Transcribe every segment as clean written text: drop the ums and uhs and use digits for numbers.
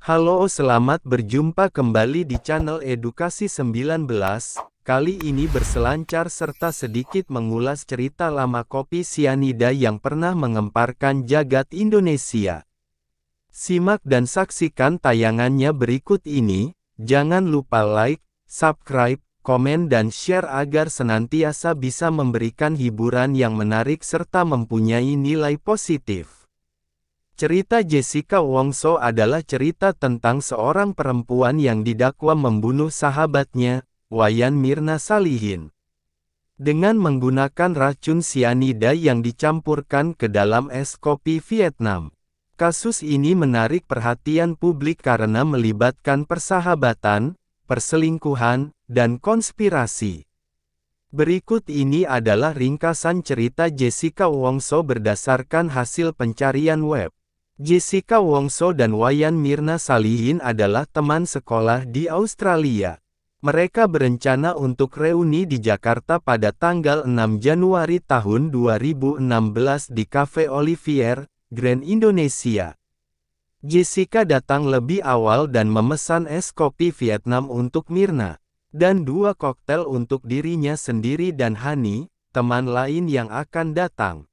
Halo, selamat berjumpa kembali di channel Edukasi 19. Kali ini berselancar serta sedikit mengulas cerita lama kopi sianida yang pernah mengemparkan jagat Indonesia. Simak dan saksikan tayangannya berikut ini. Jangan lupa like, subscribe, komen dan share agar senantiasa bisa memberikan hiburan yang menarik serta mempunyai nilai positif. Cerita Jessica Wongso adalah cerita tentang seorang perempuan yang didakwa membunuh sahabatnya, Wayan Mirna Salihin, dengan menggunakan racun sianida yang dicampurkan ke dalam es kopi Vietnam. Kasus ini menarik perhatian publik karena melibatkan persahabatan, perselingkuhan, dan konspirasi. Berikut ini adalah ringkasan cerita Jessica Wongso berdasarkan hasil pencarian web. Jessica Wongso dan Wayan Mirna Salihin adalah teman sekolah di Australia. Mereka berencana untuk reuni di Jakarta pada tanggal 6 Januari tahun 2016 di Cafe Olivier, Grand Indonesia. Jessica datang lebih awal dan memesan es kopi Vietnam untuk Mirna, dan 2 koktail untuk dirinya sendiri dan Hani, teman lain yang akan datang.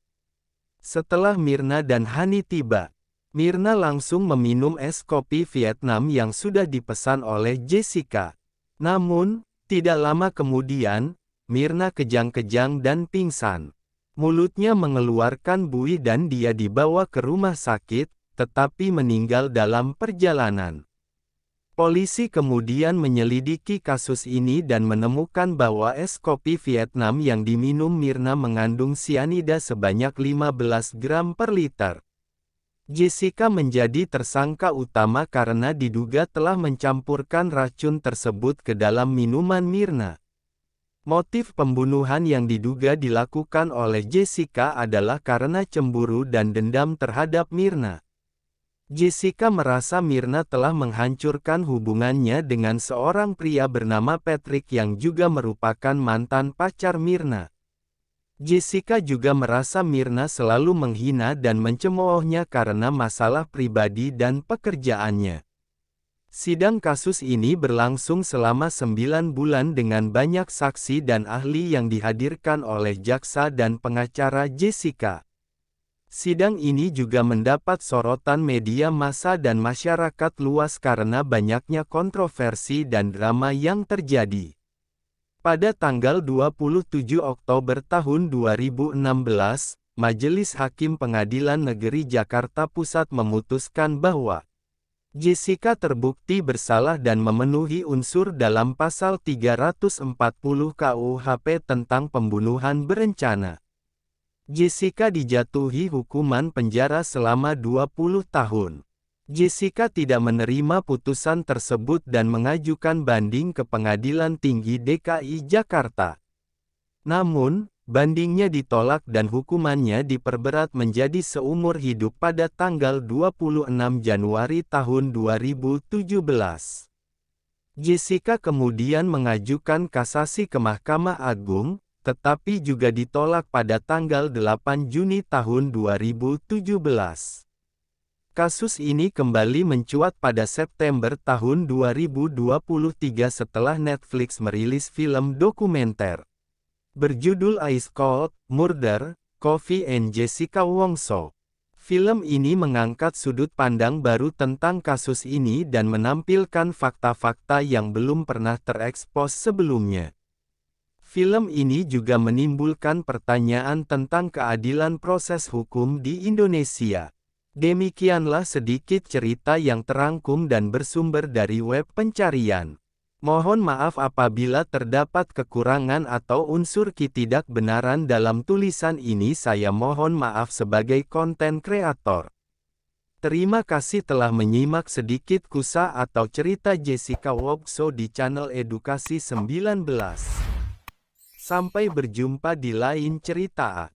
Setelah Mirna dan Hani tiba, Mirna langsung meminum es kopi Vietnam yang sudah dipesan oleh Jessica. Namun, tidak lama kemudian, Mirna kejang-kejang dan pingsan. Mulutnya mengeluarkan buih dan dia dibawa ke rumah sakit, tetapi meninggal dalam perjalanan. Polisi kemudian menyelidiki kasus ini dan menemukan bahwa es kopi Vietnam yang diminum Mirna mengandung sianida sebanyak 15 gram per liter. Jessica menjadi tersangka utama karena diduga telah mencampurkan racun tersebut ke dalam minuman Mirna. Motif pembunuhan yang diduga dilakukan oleh Jessica adalah karena cemburu dan dendam terhadap Mirna. Jessica merasa Mirna telah menghancurkan hubungannya dengan seorang pria bernama Patrick yang juga merupakan mantan pacar Mirna. Jessica juga merasa Mirna selalu menghina dan mencemoohnya karena masalah pribadi dan pekerjaannya. Sidang kasus ini berlangsung selama 9 bulan dengan banyak saksi dan ahli yang dihadirkan oleh jaksa dan pengacara Jessica. Sidang ini juga mendapat sorotan media massa dan masyarakat luas karena banyaknya kontroversi dan drama yang terjadi. Pada tanggal 27 Oktober tahun 2016, Majelis Hakim Pengadilan Negeri Jakarta Pusat memutuskan bahwa Jessica terbukti bersalah dan memenuhi unsur dalam pasal 340 KUHP tentang pembunuhan berencana. Jessica dijatuhi hukuman penjara selama 20 tahun. Jessica tidak menerima putusan tersebut dan mengajukan banding ke Pengadilan Tinggi DKI Jakarta. Namun, bandingnya ditolak dan hukumannya diperberat menjadi seumur hidup pada tanggal 26 Januari tahun 2017. Jessica kemudian mengajukan kasasi ke Mahkamah Agung, tetapi juga ditolak pada tanggal 8 Juni tahun 2017. Kasus ini kembali mencuat pada September tahun 2023 setelah Netflix merilis film dokumenter berjudul Ice Cold Murder: Coffee and Jessica Wongso. Film ini mengangkat sudut pandang baru tentang kasus ini dan menampilkan fakta-fakta yang belum pernah terekspos sebelumnya. Film ini juga menimbulkan pertanyaan tentang keadilan proses hukum di Indonesia. Demikianlah sedikit cerita yang terangkum dan bersumber dari web pencarian. Mohon maaf apabila terdapat kekurangan atau unsur ketidakbenaran dalam tulisan ini. Saya mohon maaf sebagai konten kreator. Terima kasih telah menyimak sedikit kisah atau cerita Jessica Wongso di channel Edukasi 19. Sampai berjumpa di lain cerita.